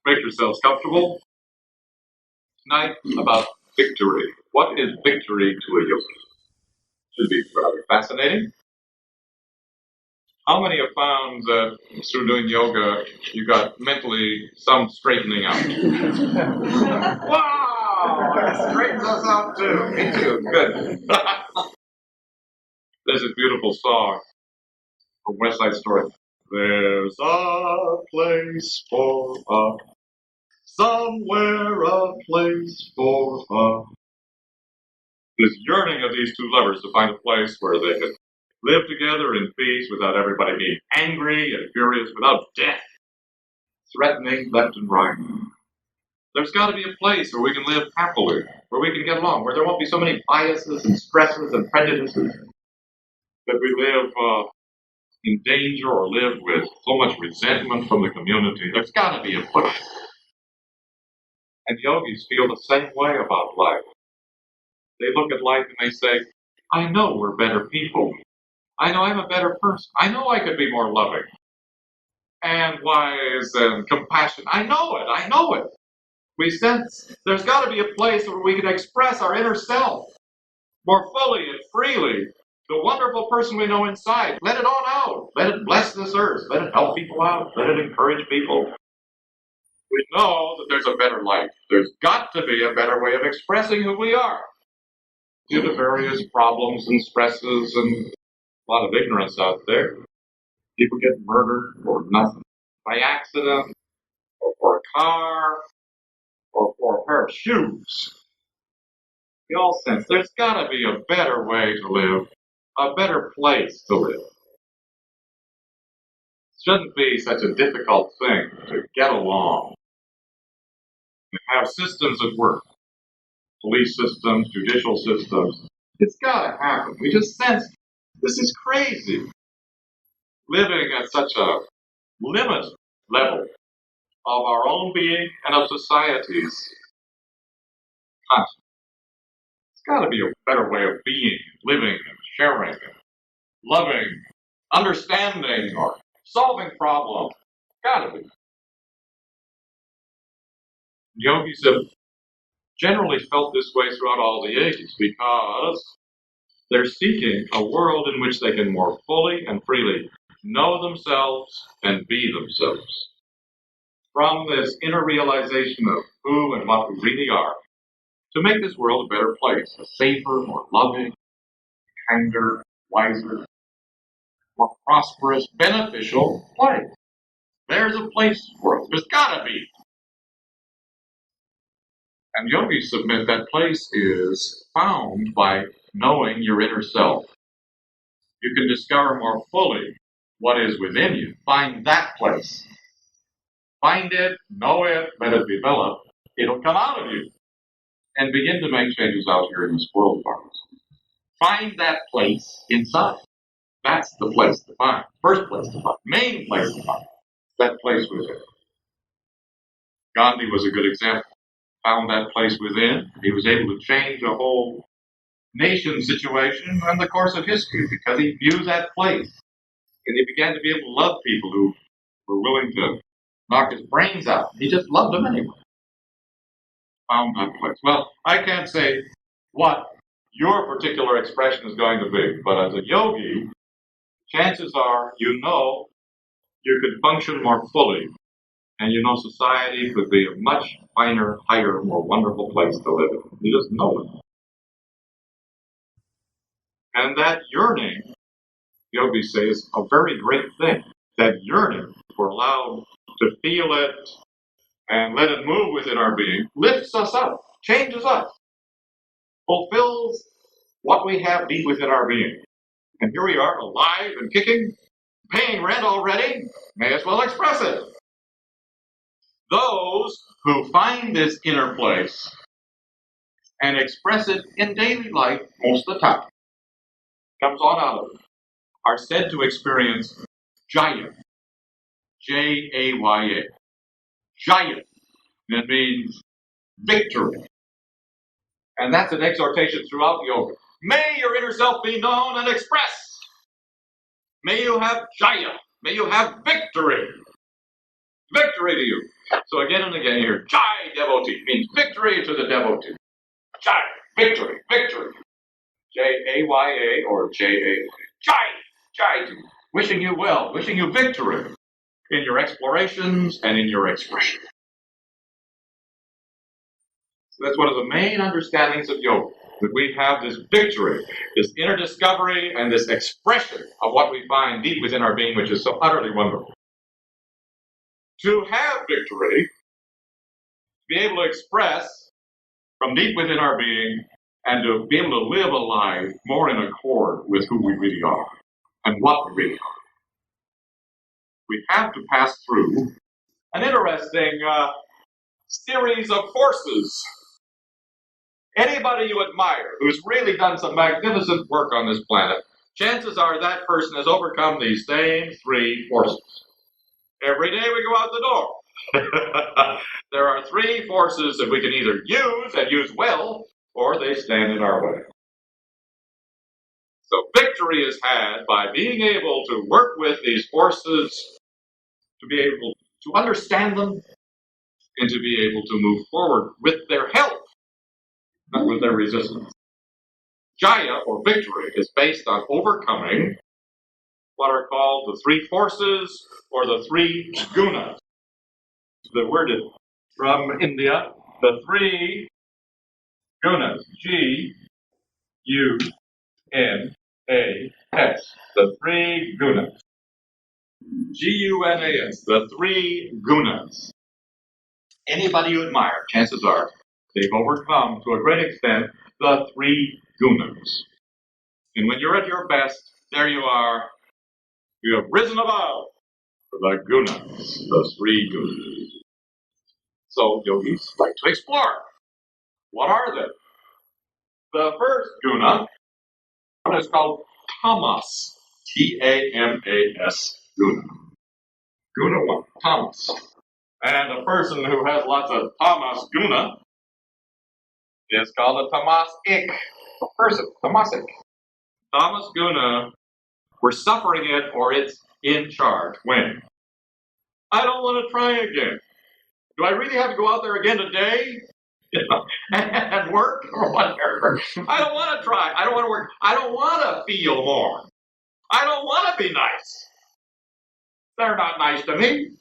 Make yourselves comfortable. Tonight about victory. What is victory to a yogi? Should be rather fascinating. How many have found that through doing yoga you got mentally some straightening out? Wow! That straightens us out too. Me too. Good. There's a beautiful song from West Side Story. There's a place for us, somewhere a place for us. This yearning of these two lovers to find a place where they could live together in peace without everybody being angry and furious, without death threatening left and right. There's got to be a place where we can live happily, where we can get along, where there won't be so many biases and stresses and prejudices that we live in danger or live with so much resentment from the community. There's got to be a place. And yogis feel the same way about life. They look at life and they say, I know we're better people. I know I'm a better person. I know I could be more loving and wise and compassionate. I know it. I know it. We sense there's got to be a place where we can express our inner self more fully and freely. The wonderful person we know inside. Let it on out. Let it bless this earth. Let it help people out. Let it encourage people. We know that there's a better life. There's got to be a better way of expressing who we are. Due to various problems and stresses and a lot of ignorance out there, people get murdered for nothing. By accident, or for a car, or for a pair of shoes. We all sense there's got to be a better way to live, a better place to live. It shouldn't be such a difficult thing to get along, to have systems at work, police systems, judicial systems. It's got to happen. We just sense this is crazy. Living at such a limit level of our own being and of society's consciousness. It's got to be a better way of being, living, and sharing, and loving, understanding, or solving problems. Got to be. Yogis have generally felt this way throughout all the ages because they're seeking a world in which they can more fully and freely know themselves and be themselves. From this inner realization of who and what we really are, to make this world a better place, a safer, more loving, kinder, wiser, more prosperous, beneficial place. There's a place for us. There's got to be. And yogis submit that place is found by knowing your inner self. You can discover more fully what is within you. Find that place. Find it, know it, let it develop. It'll come out of you. And begin to make changes out here in this world of ours. Find that place inside. That's the place to find. First place to find. Main place to find. That place within. Gandhi was a good example. Found that place within. He was able to change a whole nation situation in the course of history because he knew that place. And he began to be able to love people who were willing to knock his brains out. He just loved them anyway. Found that place. Well, I can't say what your particular expression is going to be, but as a yogi, chances are you know you could function more fully, and you know society could be a much finer, higher, more wonderful place to live in. You just know it. And that yearning, yogis say, is a very great thing. That yearning, if we're allowed to feel it and let it move within our being, lifts us up, changes us, fulfills what we have deep within our being. And here we are, alive and kicking, paying rent already, may as well express it. Those who find this inner place and express it in daily life most of the time, comes on out of it, are said to experience Jaya. Jaya. Jaya. It means victory. And that's an exhortation throughout yoga. May your inner self be known and expressed. May you have Jaya. May you have victory. Victory to you. So again and again you hear Jai devotee, means victory to the devotee. Jai, victory, victory. Jaya or Jaya. Jai, Jai. Wishing you well, wishing you victory in your explorations and in your expression. So that's one of the main understandings of yoga, that we have this victory, this inner discovery, and this expression of what we find deep within our being, which is so utterly wonderful. To have victory, to be able to express from deep within our being, and to be able to live a life more in accord with who we really are and what we really are, we have to pass through an interesting series of forces. Anybody you admire who's really done some magnificent work on this planet, chances are that person has overcome these same three forces. Every day we go out the door. There are three forces that we can either use and use well, or they stand in our way. So victory is had by being able to work with these forces, to be able to understand them, and to be able to move forward with their help, not with their resistance. Jaya, or victory, is based on overcoming what are called the three forces, or the three gunas. The word is from India, the three gunas, G-U-N-A-S, the three gunas. G-U-N-A-S, the three gunas. Anybody you admire, chances are they've overcome, to a great extent, the three gunas. And when you're at your best, there you are. You have risen above the gunas, the three gunas. So yogis like to explore. What are they? The first guna is called tamas. T-A-M-A-S, guna. Guna 1, tamas. And a person who has lots of tamas guna is called a tamasic person. Tamasic. Tamas guna, we're suffering it, or it's in charge. When? I don't want to try again. Do I really have to go out there again today? And work or whatever. I don't want to try. I don't want to work. I don't want to feel more. I don't want to be nice. They're not nice to me.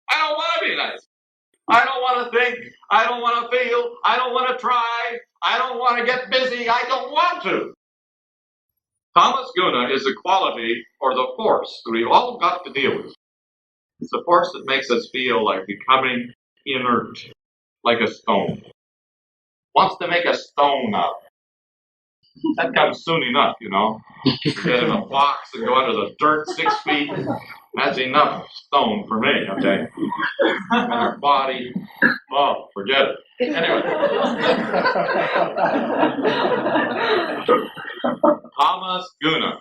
I don't want to be nice. I don't want to think. I don't want to feel. I don't want to try. I don't want to get busy. I don't want to. Tamas guna is the quality or the force that we've all got to deal with. It's the force that makes us feel like becoming inert, like a stone. Wants to make a stone out. That comes soon enough, you know. You get in a box and go under the dirt 6 feet. That's enough stone for me, okay? And your body, oh, forget it. Anyway. Tamas guna,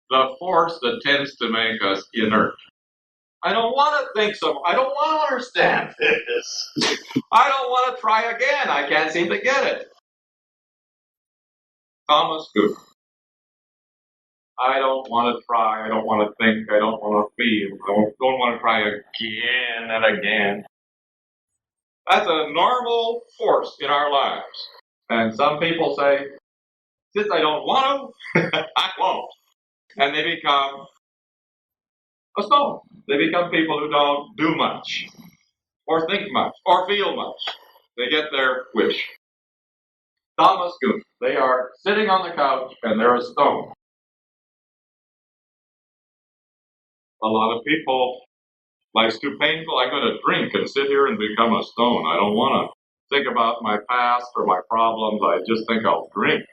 the force that tends to make us inert. I don't want to think so. I don't want to understand this. I don't want to try again. I can't seem to get it. Tamas guna. I don't want to try. I don't want to think. I don't want to feel. I don't want to try again and again. That's a normal force in our lives. And some people say, since I don't want to, I won't. And they become a stone. They become people who don't do much, or think much, or feel much. They get their wish. Tamas guna. They are sitting on the couch and they're a stone. A lot of people, life's too painful, I'm going to drink and sit here and become a stone. I don't want to think about my past or my problems. I just think I'll drink,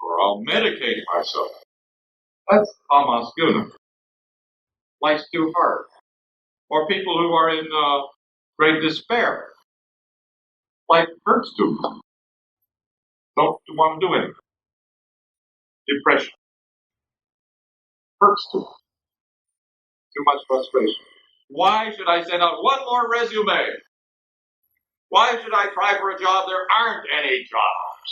or I'll medicate myself. That's tamas guna. Life's too hard. Or people who are in great despair. Life hurts too much. Don't want to do anything. Depression. Hurts too much. Too much frustration. Why should I send out one more resume? Why should I try for a job? There aren't any jobs.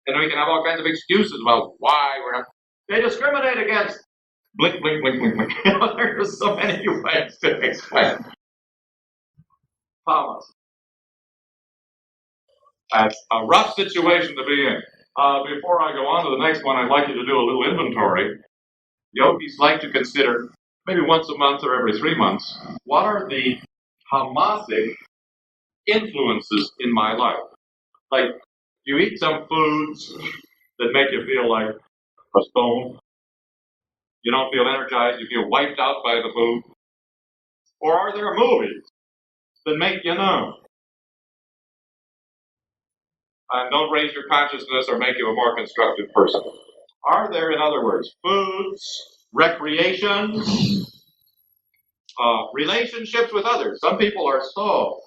And we can have all kinds of excuses about why we're not. They discriminate against Blink, blink, blink, blink, blink. There's so many ways to explain Thomas. That's a rough situation to be in. Before I go on to the next one, I'd like you to do a little inventory. Yogis like to consider, maybe once a month or every 3 months, what are the tamasic influences in my life? Like, you eat some foods that make you feel like a stone. You don't feel energized, you feel wiped out by the food. Or are there movies that make you numb and don't raise your consciousness or make you a more constructive person? Are there, in other words, foods, recreations, relationships with others? Some people are so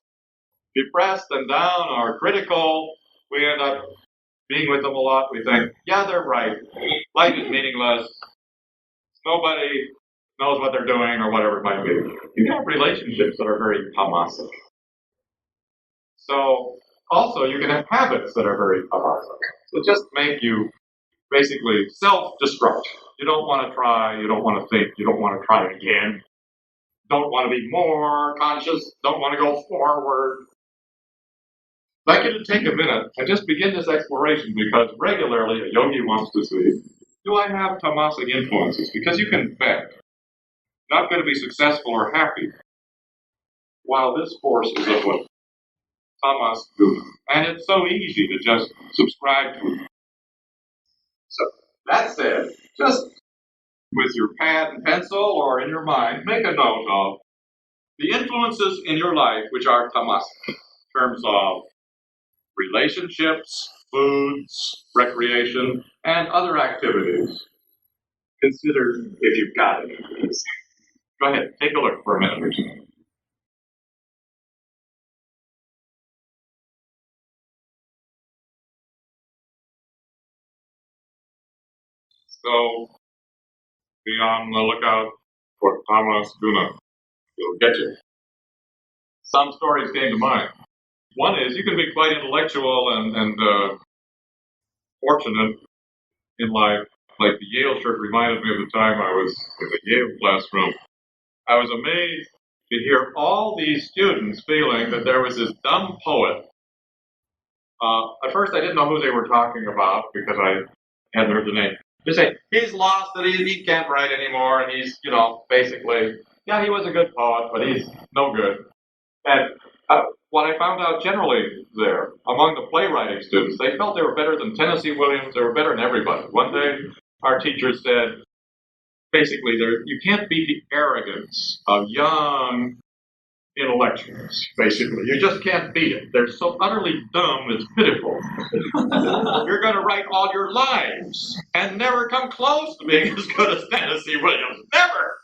depressed and down or critical, we end up being with them a lot. We think, yeah, they're right. Life is meaningless. Nobody knows what they're doing or whatever it might be. You can have relationships that are very tamasic. So, also, you can have habits that are very tamasic. So just make you basically self-destruct. You don't want to try, you don't want to think, you don't want to try again. Don't want to be more conscious, don't want to go forward. I'd like you to take a minute and just begin this exploration, because regularly a yogi wants to see, do I have tamasic influences? Because you can bet not going to be successful or happy while this force is at what tamas do. And it's so easy to just subscribe to it. So that said, just with your pad and pencil or in your mind, make a note of the influences in your life which are tamasic, in terms of relationships, foods, recreation, and other activities. Consider if you've got it. Go ahead, take a look for a minute or two. So, be on the lookout for tamas guna. It'll get you. Some stories came to mind. One is you can be quite intellectual and fortunate in life. Like the Yale shirt reminded me of the time I was in the Yale classroom. I was amazed to hear all these students feeling that there was this dumb poet. At first, I didn't know who they were talking about because I hadn't heard the name. They say, he's lost it, he can't write anymore, and he's, basically, yeah, he was a good poet, but he's no good. And what I found out generally there, among the playwriting students, they felt they were better than Tennessee Williams, they were better than everybody. One day, our teacher said, basically, you can't beat the arrogance of young intellectuals, basically. You just can't beat it. They're so utterly dumb, it's pitiful. You're going to write all your lives and never come close to being as good as Tennessee Williams. Never!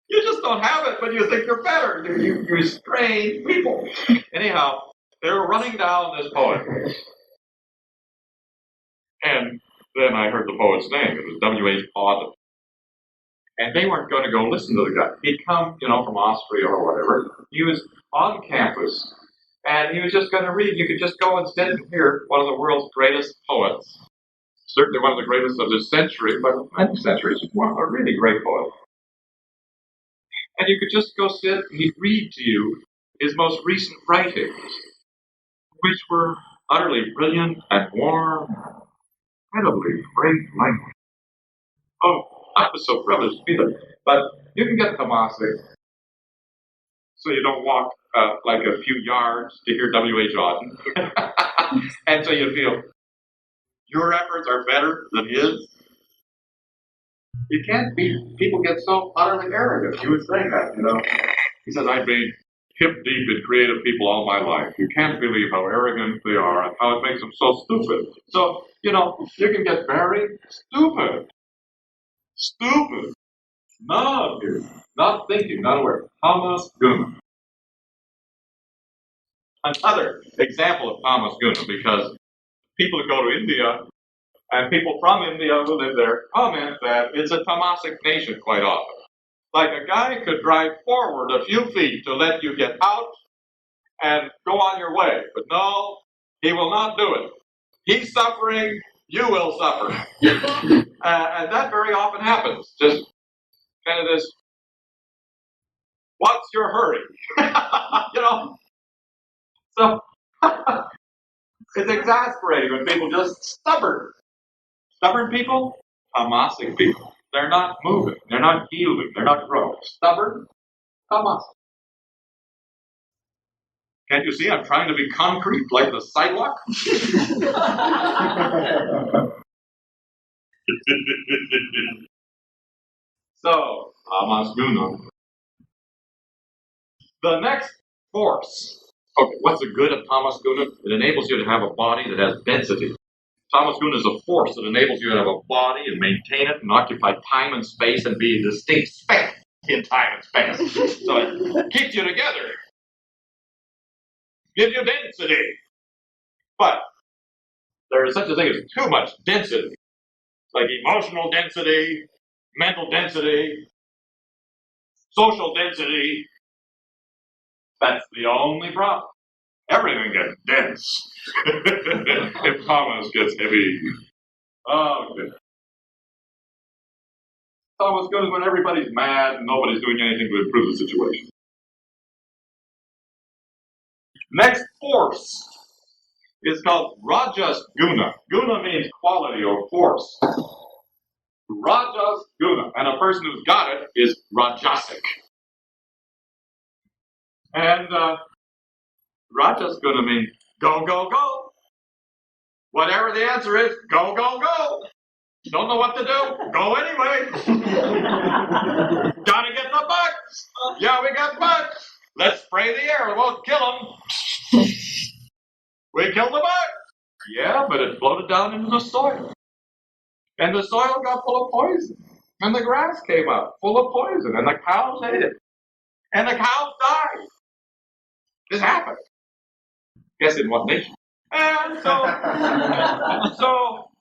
You just don't have it, but you think you're better. You strange people. Anyhow, they were running down this poet. And then I heard the poet's name. It was W.H. Auden. And they weren't going to go listen to the guy. He'd come, from Austria or whatever. He was on campus, and he was just going to read. You could just go and sit and hear one of the world's greatest poets. Certainly one of the greatest of this century, but many centuries. A really great poet. And you could just go sit and he'd read to you his most recent writings, which were utterly brilliant and warm, incredibly great language. Oh, I was so privileged to be there. But you can get tamasic, so you don't walk like a few yards to hear W.H. Auden. And so you feel your efforts are better than his. You can't be, people get so utterly arrogant. He was saying that, He says, I've been hip deep in creative people all my life. You can't believe how arrogant they are and how it makes them so stupid. So, you can get very stupid. Stupid. Not here. Not thinking, not aware. Tamas guna. Another example of tamas guna, because people who go to India and people from India who live there comment that it's a tamasic nation quite often. Like a guy could drive forward a few feet to let you get out and go on your way. But no, he will not do it. He's suffering, you will suffer. And that very often happens. Just kind of this, what's your hurry? So it's exasperating when people just stubborn. Stubborn people, tamasic people. They're not moving. They're not yielding. They're not growing. Stubborn, tamasic. Can't you see I'm trying to be concrete like the sidewalk? So, tamas guna. The next force. Okay, what's the good of tamas guna? It enables you to have a body that has density. Tamas guna is a force that enables you to have a body and maintain it and occupy time and space and be a distinct speck in time and space. So it keeps you together. Gives you density. But there is such a thing as too much density. Like emotional density, mental density, social density. That's the only problem. Everything gets dense. If tamas gets heavy. Oh, good. Tamas good is when everybody's mad and nobody's doing anything to improve the situation. Next force is called rajas guna. Guna means quality or force. Rajas guna. And a person who's got it is rajasic. And rajas guna means go, go, go. Whatever the answer is, go, go, go. Don't know what to do? Go anyway. Gotta get the bugs. Yeah, we got bugs. Let's spray the air. It won't kill them. We killed the bugs. Yeah, but it floated down into the soil. And the soil got full of poison. And the grass came up full of poison. And the cows ate it. And the cows died. This happened. Guess in what nation? And so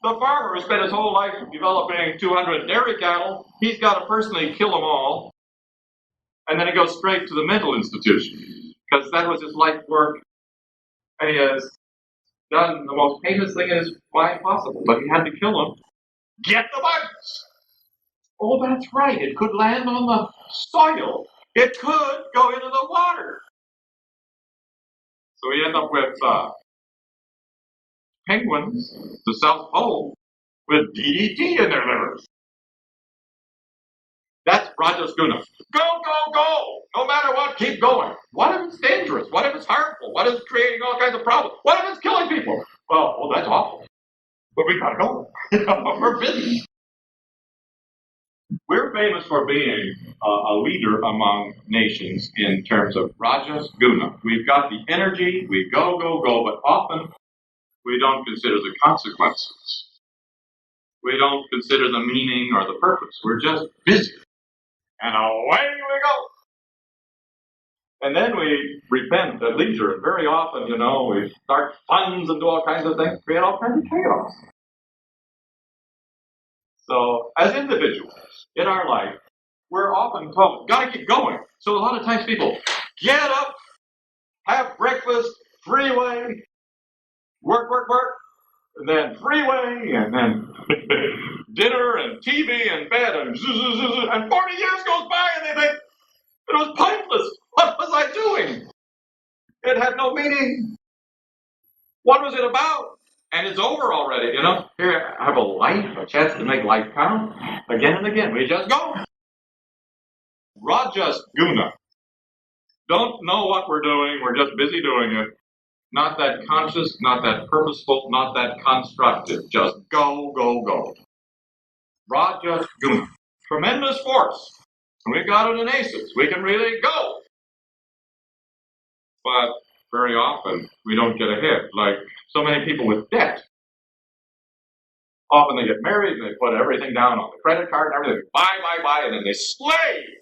the farmer who spent his whole life developing 200 dairy cattle, he's got to personally kill them all, and then he goes straight to the mental institution, because that was his life work, and he has done the most heinous thing in his life possible, but he had to kill them. Get the bugs! Oh, that's right, it could land on the soil. It could go into the water. So we end up with penguins, the South Pole, with DDT in their livers. That's rajas guna. Go, go, go! No matter what, keep going. What if it's dangerous? What if it's harmful? What if it's creating all kinds of problems? What if it's killing people? Well, that's awful. But we gotta go. We're busy. We're famous for being a leader among nations in terms of rajas guna. We've got the energy, we go, go, go, but often we don't consider the consequences. We don't consider the meaning or the purpose. We're just busy. And away we go. And then we repent at leisure. And very often, we start funds and do all kinds of things, create all kinds of chaos. So, as individuals in our life, we're often told, gotta keep going. So a lot of times people get up, have breakfast, freeway, work, and then freeway, and then dinner, and TV, and bed, and 40 years goes by, and they think, it was pointless. What was I doing? It had no meaning. What was it about? And it's over already, Here, I have a life, a chance to make life count. Again and again, we just go. Rajas guna. Don't know what we're doing, we're just busy doing it. Not that conscious, not that purposeful, not that constructive. Just go, go, go. Rajas guna. Tremendous force. We got it in aces. We can really go. But very often, we don't get ahead. Like so many people with debt. Often they get married and they put everything down on the credit card and everything. Buy, and then they slave.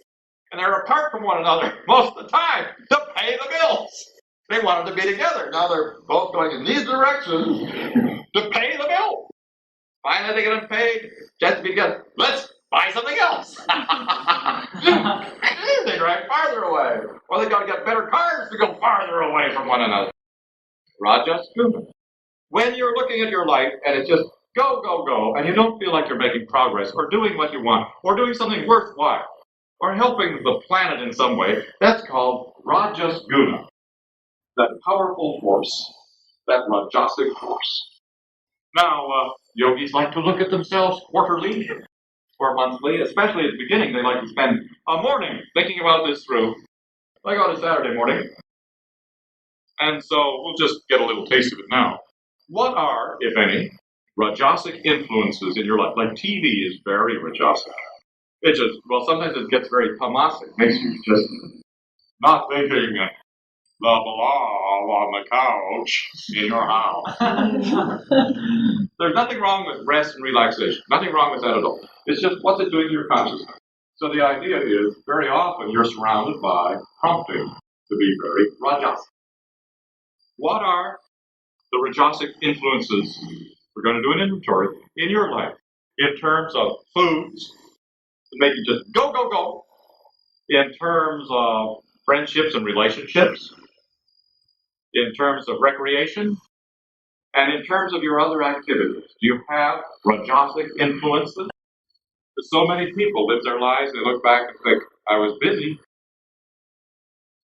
And they're apart from one another most of the time to pay the bills. They wanted to be together. Now they're both going in these directions to pay the bill. Finally they get them paid. Just because, let's buy something else. They drive farther away. Or they got to get better cars to go farther away from one another. Rajas guna. When you're looking at your life and it's just go, go, go, and you don't feel like you're making progress or doing what you want or doing something worthwhile, or helping the planet in some way, that's called Rajas Guna, that powerful force, that Rajasic force. Now, yogis like to look at themselves quarterly or monthly, especially at the beginning. They like to spend a morning thinking about this through, like on a Saturday morning. And so we'll just get a little taste of it now. What are, if any, Rajasic influences in your life? Like TV is very Rajasic. It just, well, sometimes it gets very tamasic. Makes you just not thinking blah, blah, on the couch in your house. There's nothing wrong with rest and relaxation. Nothing wrong with that at all. It's just what's it doing to your consciousness. So the idea is very often you're surrounded by prompting to be very Rajasic. What are the Rajasic influences? We're going to do an inventory in your life in terms of foods that make you just go, go, go. In terms of friendships and relationships, in terms of recreation, and in terms of your other activities. Do you have Rajasic influences? So many people live their lives, they look back and think, I was busy.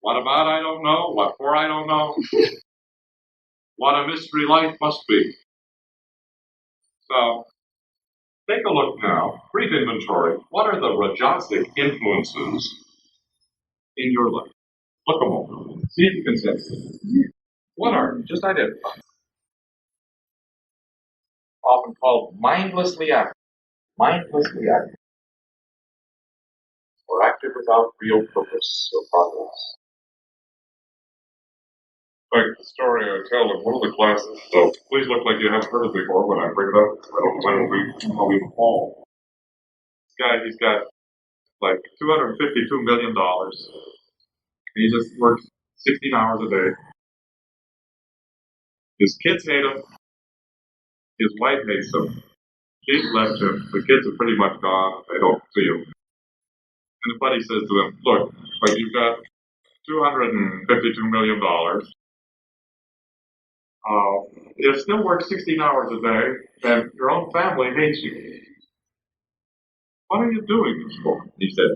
What about, I don't know. What for, I don't know. What a mystery life must be. So, take a look now, brief inventory. What are the Rajasic influences in your life? Look a moment. See if you can sense them. What are they? Just identify. Often called mindlessly active. Mindlessly active. Or active without real purpose or progress. Like the story I tell in one of the classes, so please look like you haven't heard it before when I bring it up. I don't know when I'll even fall. This guy, he's got like $252 million. He just works 16 hours a day. His kids hate him. His wife hates him. She's left him. The kids are pretty much gone. They don't see him. And the buddy says to him, look, like you've got $252 million. You still work 16 hours a day, and your own family hates you. What are you doing this for? He said,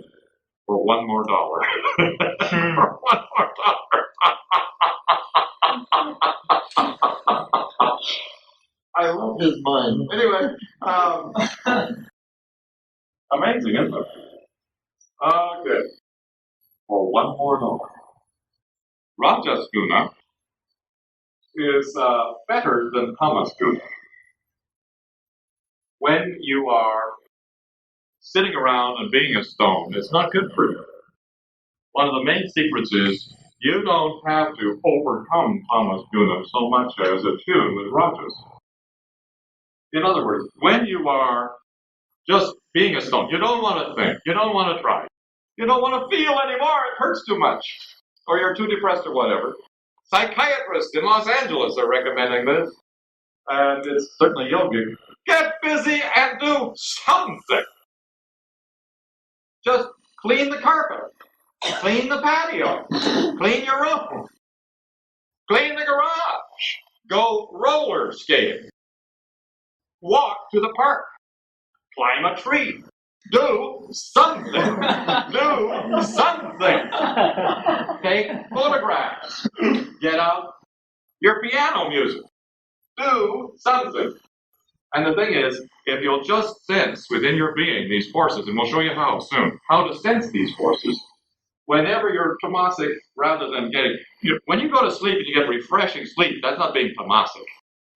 for one more dollar. For one more dollar. I love his mind. Anyway, amazing, isn't it? Okay. For one more dollar. Rajasguna is better than tamasguna. When you are sitting around and being a stone, it's not good for you. One of the main secrets is you don't have to overcome tamasguna so much as attune with rajas. In other words, when you are just being a stone, you don't want to think, you don't want to try, you don't want to feel anymore, it hurts too much, or you're too depressed or whatever. Psychiatrists in Los Angeles are recommending this, and it's certainly yogic. Get busy and do something. Just clean the carpet, clean the patio, clean your room, clean the garage, go roller skating, walk to the park, climb a tree, do something, do something. Take photographs, get out your piano music, do something. And the thing is, if you'll just sense within your being these forces, and we'll show you how soon, how to sense these forces, whenever you're tamasic, rather than getting, when you go to sleep and you get refreshing sleep, that's not being tamasic.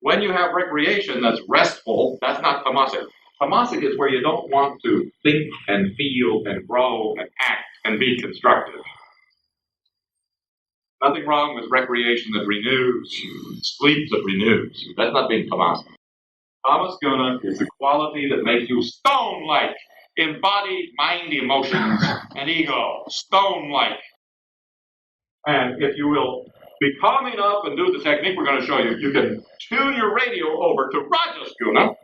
When you have recreation that's restful, that's not tamasic. Tamasic is where you don't want to think and feel and grow and act and be constructive. Nothing wrong with recreation that renews, sleep that renews. That's not being tamasic. Tamasguna is the quality that makes you stone-like in body, mind, emotions, and ego. Stone-like. And if you will be calm enough and do the technique we're going to show you, you can tune your radio over to Rajasguna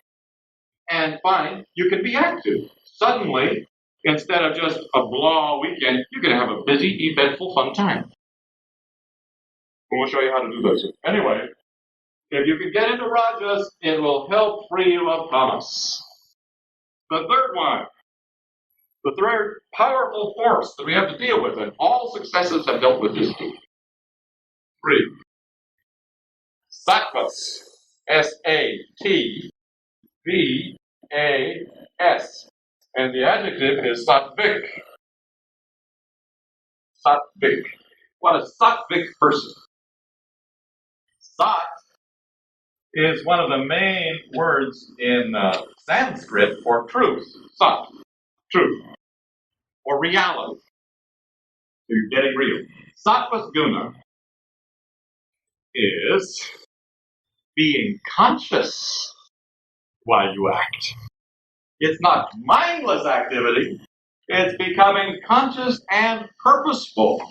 and find you can be active. Suddenly, instead of just a blah weekend, you can have a busy, eventful, fun time. We'll show you how to do this. Anyway, if you can get into Rajas, it will help free you of tamas. The third one, The third powerful force that we have to deal with, and all successes have dealt with this too. 3. Sattvas. S-A-T-V-A-S. And the adjective is sattvic. Sattvic. What a sattvic person. Sat is one of the main words in Sanskrit for truth. Sat, truth, or reality. So you're getting real. Sattvas guna is being conscious while you act. It's not mindless activity. It's becoming conscious and purposeful.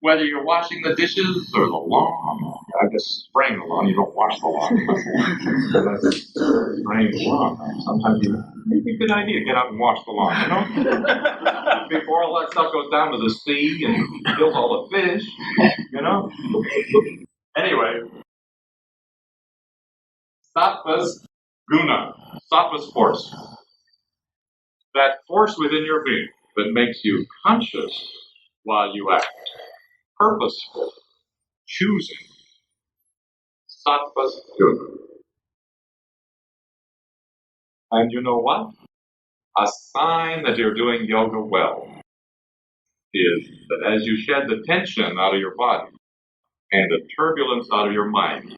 Whether you're washing the dishes or the lawn, I guess spraying the lawn, you don't wash the lawn. Spraying the lawn. Sometimes it's a good idea to get out and wash the lawn, you know? Before all that stuff goes down to the sea and kills all the fish, you know? Anyway, Sattva's guna, Sattva's force. That force within your being that makes you conscious while you act. Purposeful, choosing. Sattva's guna. And you know what? A sign that you're doing yoga well is that as you shed the tension out of your body and the turbulence out of your mind,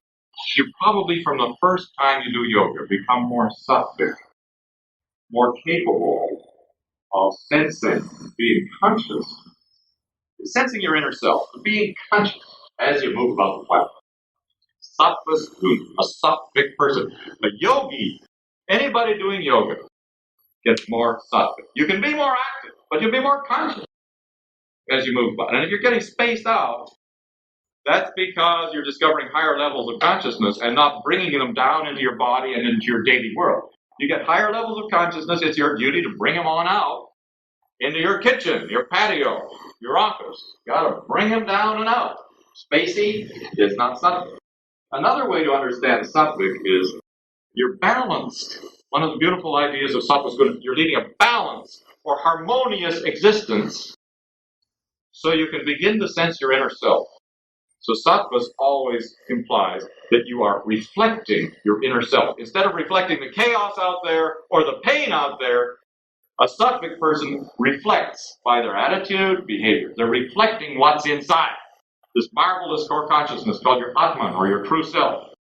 you probably from the first time you do yoga become more sattvic, more capable of sensing, being conscious, sensing your inner self, being conscious as you move about the planet. Sattva's guna, a sattvic person. A yogi, anybody doing yoga, gets more sattvic. You can be more active, but you'll be more conscious as you move about. And if you're getting spaced out, that's because you're discovering higher levels of consciousness and not bringing them down into your body and into your daily world. You get higher levels of consciousness, it's your duty to bring them on out into your kitchen, your patio, your office. You got to bring them down and out. Spacey is not sattvic. Another way to understand sattvic is you're balanced. One of the beautiful ideas of sattva is you're leading a balanced or harmonious existence so you can begin to sense your inner self. So sattva always implies that you are reflecting your inner self. Instead of reflecting the chaos out there or the pain out there, a sattvic person reflects by their attitude, behavior. They're reflecting what's inside. This marvelous core consciousness called your Atman or your true self.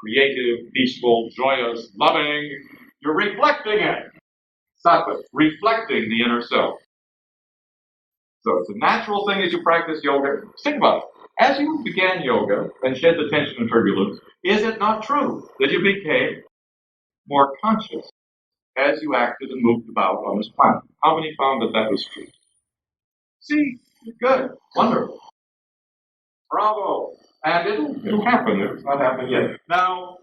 Creative, peaceful, joyous, loving. You're reflecting it. Sattva, reflecting the inner self. So it's a natural thing as you practice yoga. Think about it. As you began yoga and shed the tension and turbulence, is it not true that you became more conscious as you acted and moved about on this planet? How many found that that was true? See, good, wonderful. Bravo. And it'll happen. It's not happened yet. Now,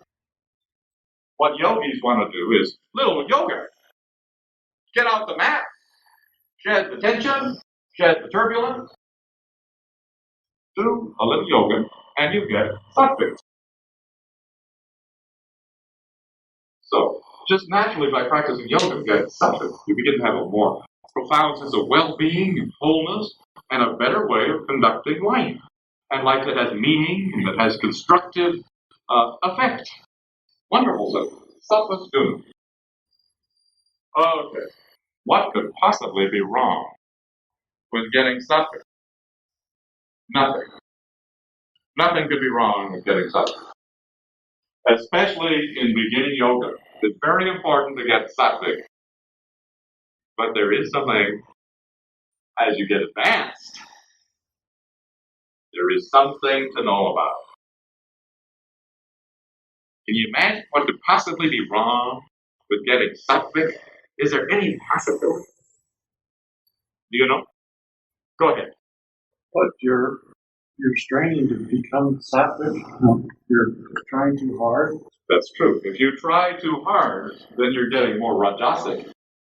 what yogis want to do is little yoga. Get out the mat, shed the tension, shed the turbulence, do a little yoga, and you get sattvic. So, just naturally by practicing yoga, you get sattvic. You begin to have a more profound sense of well-being and wholeness and a better way of conducting life. And life that has meaning and that has constructive effect. Wonderful stuff. Sattva's guna. Okay. What could possibly be wrong with getting sattvic? Nothing. Nothing could be wrong with getting sattvic. Especially in beginning yoga. It's very important to get sattvic. But there is something, as you get advanced, there is something to know about. Can you imagine what could possibly be wrong with getting sattvic? Is there any possibility? Do you know? Go ahead. But you're straining to become sattvic. You're trying too hard. That's true. If you try too hard, then you're getting more rajasic.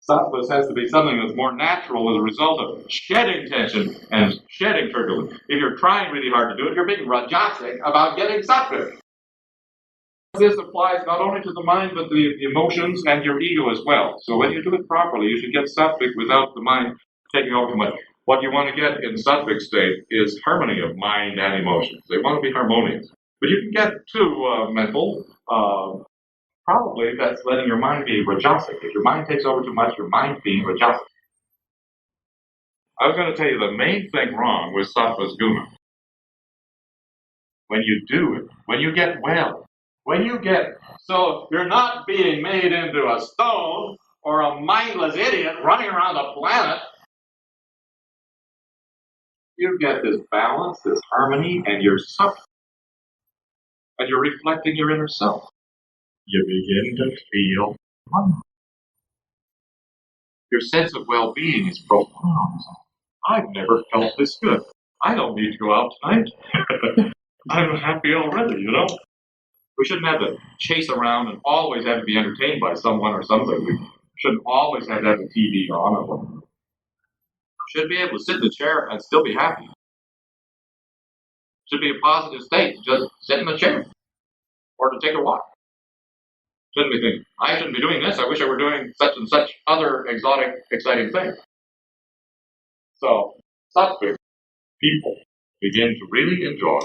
Sattva has to be something that's more natural as a result of shedding tension and shedding turbulence. If you're trying really hard to do it, you're being rajasic about getting sattvic. This applies not only to the mind, but the emotions and your ego as well. So when you do it properly, you should get sattvic without the mind taking over too much. What you want to get in sattvic state is harmony of mind and emotions. They want to be harmonious. But you can get too mental. Probably that's letting your mind be rajasic. If your mind takes over too much, your mind being rajasic. I was going to tell you the main thing wrong with sattva's guna. When you do it, when you get well, so you're not being made into a stone or a mindless idiot running around the planet. You get this balance, this harmony, and you're suffering. And you're reflecting your inner self. You begin to feel wonderful. Your sense of well-being is profound. I've never felt this good. I don't need to go out tonight. I'm happy already, you know? We shouldn't have to chase around and always have to be entertained by someone or something. We shouldn't always have to have the TV on. We should be able to sit in the chair and still be happy. Should be a positive state to just sit in the chair or to take a walk. Shouldn't be thinking, I shouldn't be doing this. I wish I were doing such and such other exotic, exciting thing. So, sattvic people begin to really enjoy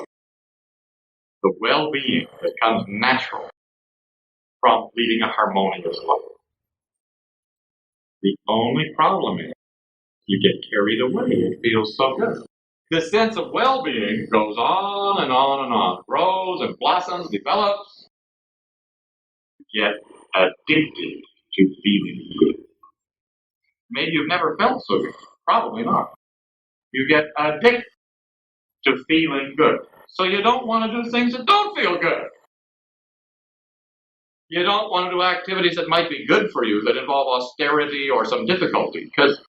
the well-being that comes natural from leading a harmonious life. The only problem is you get carried away. It feels so good. The sense of well-being goes on and on and on, grows and blossoms, develops. Get addicted to feeling good. Maybe you've never felt so good. Probably not. You get addicted to feeling good. So you don't want to do things that don't feel good. You don't want to do activities that might be good for you, that involve austerity or some difficulty, because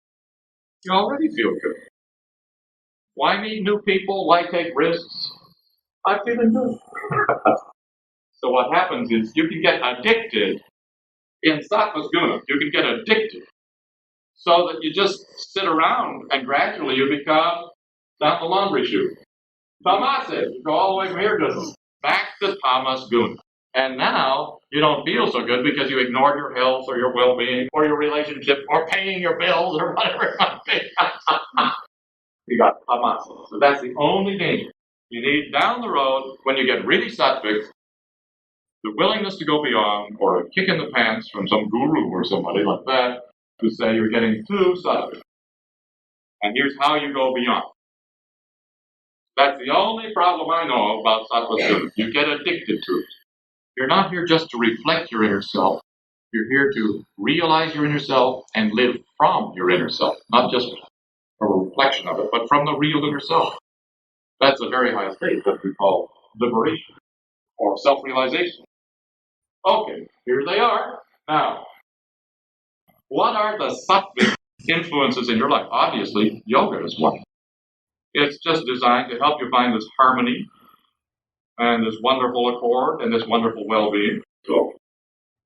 you already feel good. Why meet new people? Why take risks? I'm feeling good. So what happens is you can get addicted in sattva's guna. You can get addicted so that you just sit around and gradually you become down the laundry chute. Tamasa, you go all the way from here to back to tamas guna. And now you don't feel so good because you ignored your health or your well-being or your relationship or paying your bills or whatever it might be. You got tamasa. So that's the only danger. You need down the road, when you get really sattvic, the willingness to go beyond, or a kick in the pants from some guru or somebody like that, to say you're getting too sattvic. And here's how you go beyond. That's the only problem I know about sattva students. You get addicted to it. You're not here just to reflect your inner self. You're here to realize your inner self and live from your inner self, not just a reflection of it, but from the real inner self. That's a very high state that we call liberation or self-realization. Okay, here they are. Now, what are the sattvic influences in your life? Obviously, yoga is one. It's just designed to help you find this harmony and this wonderful accord and this wonderful well-being. So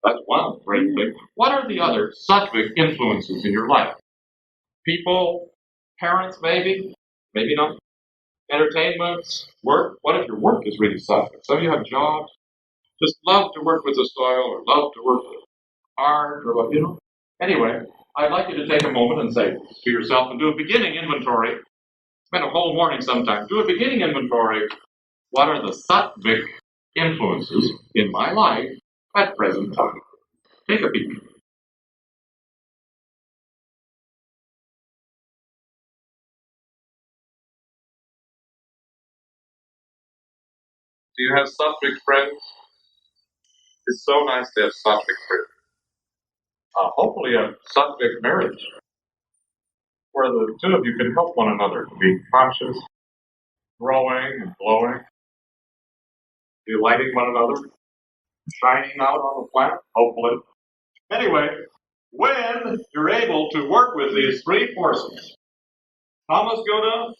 that's one great thing. What are the other sattvic influences in your life? People, parents, maybe not. Entertainments, work. What if your work is really sattvic? Some of you have jobs, just love to work with the soil or love to work with art or what, Anyway, I'd like you to take a moment and say to yourself and do a beginning inventory. Spend a whole morning sometime. Do a beginning inventory. What are the sattvic influences in my life at present time? Take a peek. Do you have sattvic friends? It's so nice to have sattvic friends. Hopefully a sattvic marriage where the two of you can help one another to be conscious, growing and glowing, delighting one another, shining out on the planet, hopefully. Anyway, when you're able to work with these three forces, tamas guna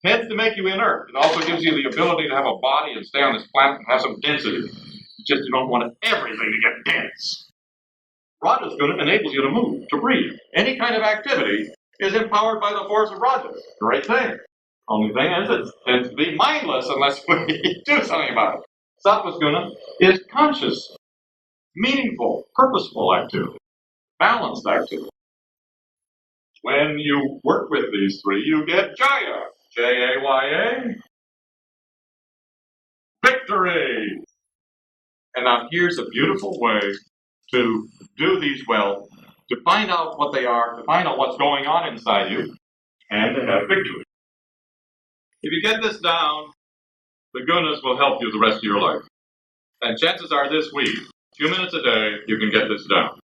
tends to make you inert. It also gives you the ability to have a body and stay on this planet and have some density. It's just you don't want everything to get dense. Rajas guna enables you to move, to breathe. Any kind of activity is empowered by the force of Rajas. Great thing. Only thing is, it tends to be mindless unless we do something about it. Sattva's guna is conscious, meaningful, purposeful activity, balanced activity. When you work with these three, you get Jaya, Jaya, victory. And now here's a beautiful way to do these well, to find out what they are, to find out what's going on inside you, and to have victory. If you get this down, the gunas will help you the rest of your life. And chances are this week, a few minutes a day, you can get this down.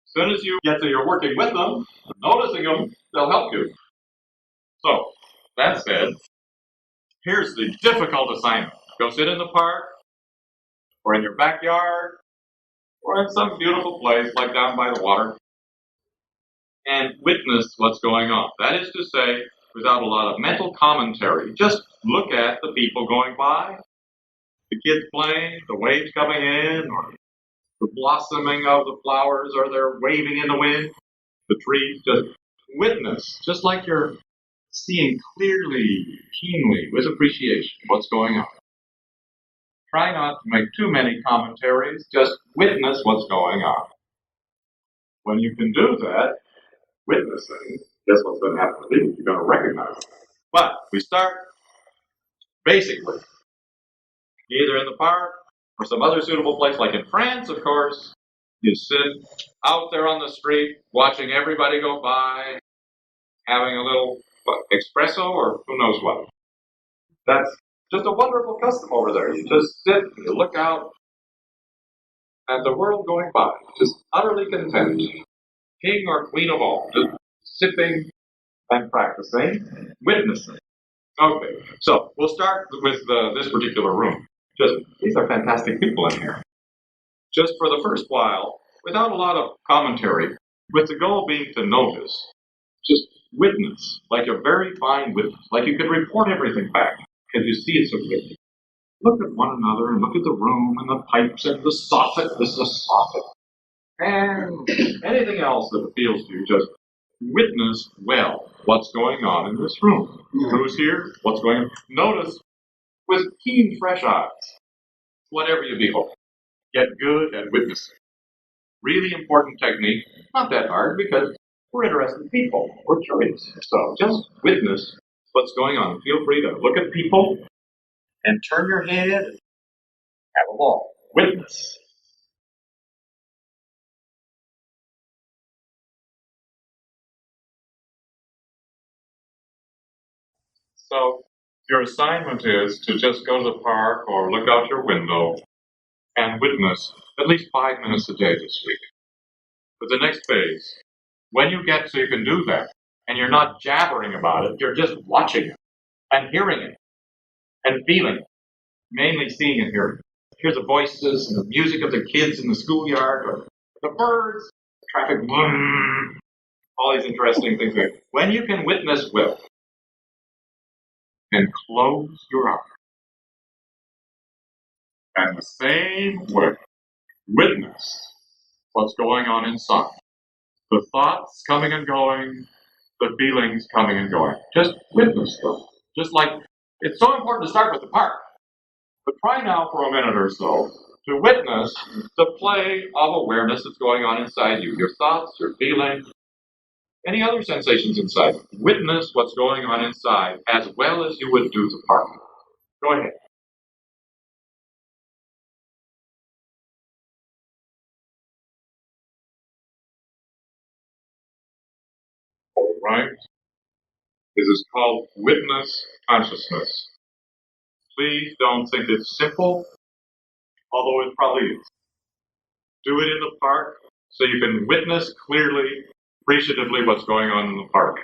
As soon as you get to your working with them, noticing them, they'll help you. So, that said, here's the difficult assignment. Go sit in the park, or in your backyard, or in some beautiful place like down by the water, and witness what's going on. That is to say, without a lot of mental commentary, just look at the people going by, the kids playing, the waves coming in, or the blossoming of the flowers, or they're waving in the wind, the trees. Just witness, just like you're seeing clearly, keenly, with appreciation what's going on. Try not to make too many commentaries, just witness what's going on. When you can do that, witnessing, guess what's going to happen to you? You're going to recognize it. But we start, basically, either in the park or some other suitable place, like in France, of course. You sit out there on the street, watching everybody go by, having a little espresso or who knows what. That's just a wonderful custom over there. You just sit and you look out at the world going by, just utterly content, king or queen of all, just sipping and practicing, witnessing. Okay, so we'll start with this particular room. These are fantastic people in here. Just for the first while, without a lot of commentary, with the goal being to notice, just witness, like a very fine witness, like you could report everything back, because you see it so clearly. Look at one another, and look at the room, and the pipes, and the soffit, this is a soffit, and anything else that appeals to you, just witness well what's going on in this room. Who's here? What's going on? Notice with keen, fresh eyes, whatever you behold. Get good at witnessing. Really important technique, not that hard because we're interested people, we're curious. So just witness what's going on. Feel free to look at people and turn your head and have a ball. Witness. So your assignment is to just go to the park or look out your window and witness at least 5 minutes a day this week. But the next phase, when you get so you can do that, and you're not jabbering about it, you're just watching it and hearing it and feeling it, mainly seeing and hearing. Hear the voices and the music of the kids in the schoolyard, or the birds, the traffic, all these interesting things. When you can witness well, and close your eyes. And the same way, witness what's going on inside. The thoughts coming and going, the feelings coming and going. Just witness them. Just like, it's so important to start with the park. But try now for a minute or so to witness the play of awareness that's going on inside you. Your thoughts, your feelings, any other sensations inside. Witness what's going on inside as well as you would do the park. Go ahead. All right. This is called witness consciousness. Please don't think it's simple, although it probably is. Do it in the park so you can witness clearly, appreciatively what's going on in the park,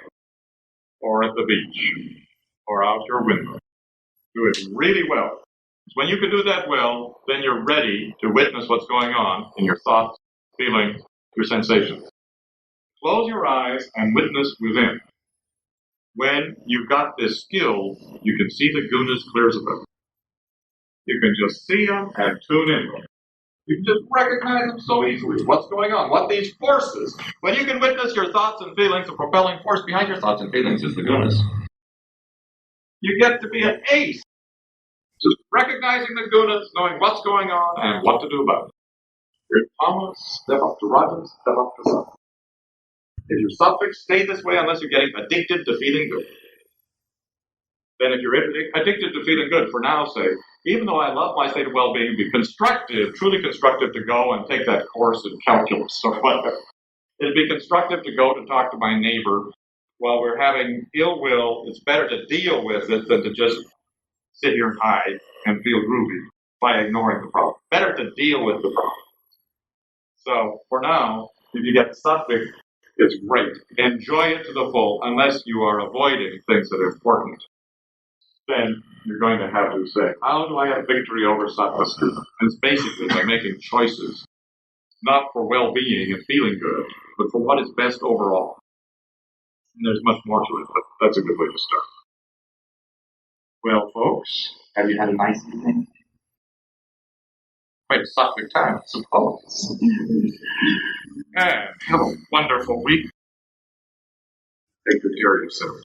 or at the beach, or out your window. Do it really well. When you can do that well, then you're ready to witness what's going on in your thoughts, feelings, your sensations. Close your eyes and witness within. When you've got this skill, you can see the gunas clear as a bell. You can just see them and tune in. You can just recognize them so easily. What's going on? What these forces? When you can witness your thoughts and feelings, the propelling force behind your thoughts and feelings is the gunas. You get to be an ace Just recognizing the goodness, knowing what's going on, and what to do about it. Your Thomas, step up to Rogers, step up to Suffolk. If your suffix, stay this way unless you're getting addicted to feeling good. Then if you're addicted to feeling good, for now's sake, even though I love my state of well-being, it'd be constructive, truly constructive to go and take that course in calculus or whatever. It'd be constructive to go to talk to my neighbor while we're having ill will. It's better to deal with it than to just sit here and hide and feel groovy by ignoring the problem. Better to deal with the problem. So for now, if you get the suffix, it's great. Enjoy it to the full, unless you are avoiding things that are important. Then you're going to have to say, how do I have victory over suffix? And it's basically by making choices, not for well-being and feeling good, but for what is best overall. And there's much more to it, but that's a good way to start. Well, folks, have you had a nice evening? Quite a suffix time, I suppose. And have a wonderful week. Take good care of yourself.